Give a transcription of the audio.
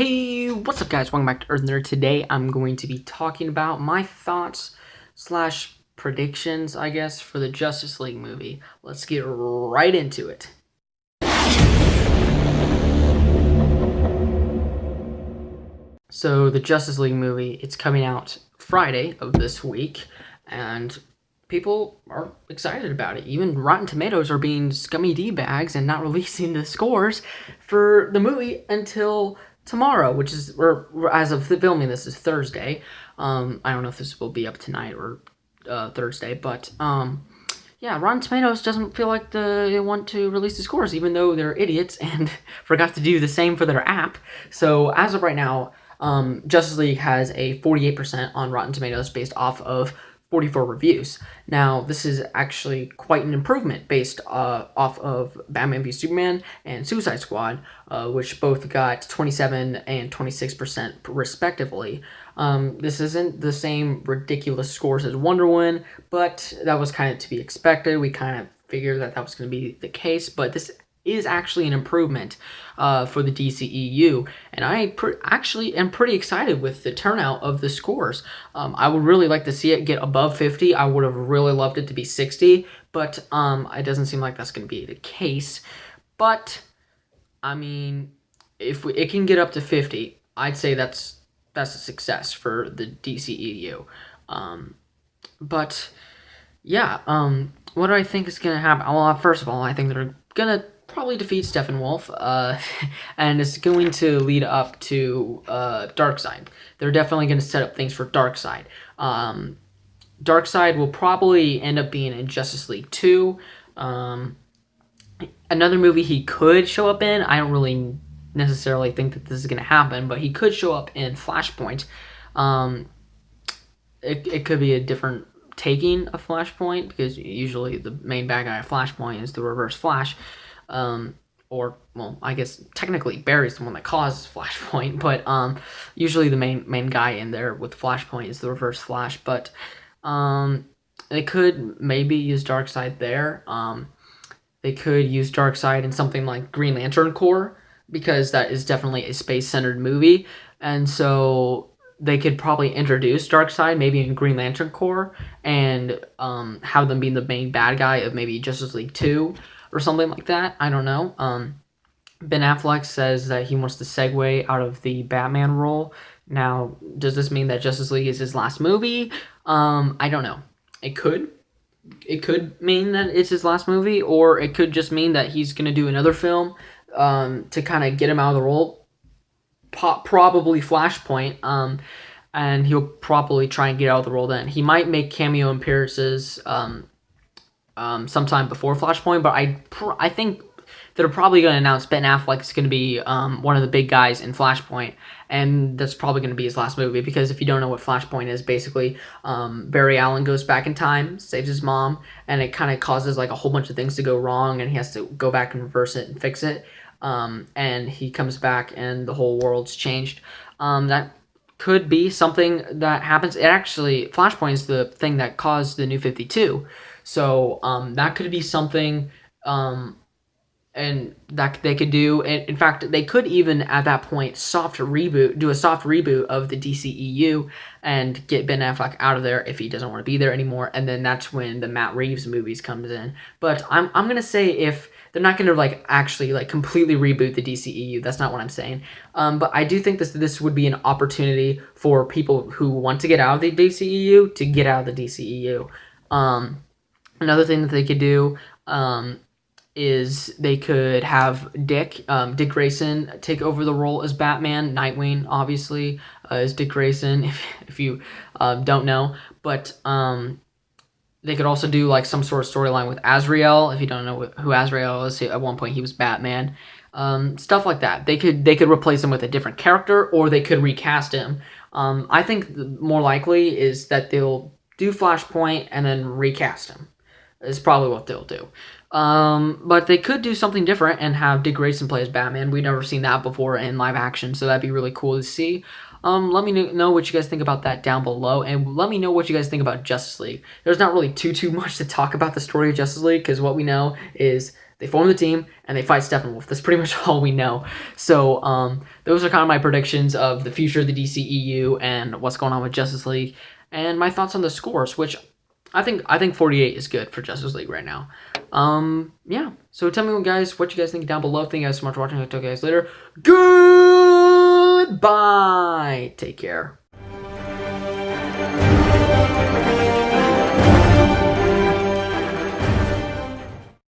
Hey, what's up guys? Welcome back to Earth Nerd. Today I'm going to be talking about my thoughts slash predictions, I guess, for the Justice League movie. Let's get right into it. So the Justice League movie, it's coming out Friday of this week, and people are excited about it. Even Rotten Tomatoes are being scummy D-bags and not releasing the scores for the movie until tomorrow, which is, or as of filming this, is Thursday. I don't know if this will be up tonight or Thursday, but yeah, Rotten Tomatoes doesn't feel like they want to release the scores, even though they're idiots and forgot to do the same for their app. So as of right now, Justice League has a 48% on Rotten Tomatoes based off of 44 reviews. Now, this is actually quite an improvement based off of Batman v Superman and Suicide Squad, which both got 27 and 26% respectively. This isn't the same ridiculous scores as Wonder Woman, but that was kind of to be expected. We kind of figured that was going to be the case, but this is actually an improvement for the DCEU, and I actually am pretty excited with the turnout of the scores. I would really like to see it get above 50. I would have really loved it to be 60, but it doesn't seem like that's going to be the case. But I mean, if it can get up to 50, I'd say that's a success for the DCEU. But yeah, what do I think is going to happen? Well, first of all, I think they're going to probably defeat Steppenwolf, and it's going to lead up to Darkseid. They're definitely going to set up things for Darkseid. Darkseid will probably end up being in Justice League 2. Another movie he could show up in, I don't really necessarily think that this is going to happen, but he could show up in Flashpoint. It could be a different taking of Flashpoint, because usually the main bad guy of Flashpoint is the Reverse Flash. Or, well, I guess technically Barry's the one that causes Flashpoint, but usually the main guy in there with Flashpoint is the Reverse Flash. But they could maybe use Darkseid there. They could use Darkseid in something like Green Lantern Corps, because that is definitely a space-centered movie, and so they could probably introduce Darkseid maybe in Green Lantern Corps and have them be the main bad guy of maybe Justice League 2 or something like that. I don't know. Ben Affleck says that he wants to segue out of the Batman role. Now, does this mean that Justice League is his last movie? I don't know. It could. It could mean that it's his last movie, or it could just mean that he's going to do another film to kind of get him out of the role. Probably Flashpoint. And he'll probably try and get out of the role then. He might make cameo appearances sometime before Flashpoint, but I think they're probably going to announce Ben Affleck is going to be one of the big guys in Flashpoint, and that's probably going to be his last movie, because if you don't know what Flashpoint is, basically Barry Allen goes back in time, saves his mom, and it kind of causes like a whole bunch of things to go wrong, and he has to go back and reverse it and fix it, and he comes back and the whole world's changed. That could be something that happens. It actually, Flashpoint is the thing that caused the New 52. So that could be something, and that they could do. In fact, they could even at that point do a soft reboot of the DCEU and get Ben Affleck out of there if he doesn't want to be there anymore. And then that's when the Matt Reeves movies comes in. But I'm gonna say, if they're not gonna actually completely reboot the DCEU, that's not what I'm saying. But I do think this would be an opportunity for people who want to get out of the DCEU to get out of the DCEU. Another thing that they could do is they could have Dick Grayson take over the role as Batman. Nightwing, obviously, is Dick Grayson, if you don't know. But they could also do some sort of storyline with Azrael. If you don't know who Azrael is, at one point he was Batman. Stuff like that. They could replace him with a different character, or they could recast him. I think more likely is that they'll do Flashpoint and then recast him. Is probably what they'll do. But they could do something different and have Dick Grayson play as Batman. We've never seen that before in live action, so that'd be really cool to see. Let me know what you guys think about that down below, and let me know what you guys think about Justice League. There's not really too much to talk about the story of Justice League, because what we know is they form the team, and they fight Steppenwolf. That's pretty much all we know. So those are kind of my predictions of the future of the DCEU and what's going on with Justice League, and my thoughts on the scores, which I think 48 is good for Justice League right now. Yeah. So tell me, guys, what you guys think down below. Thank you guys so much for watching. I'll talk to you guys later. Goodbye. Take care.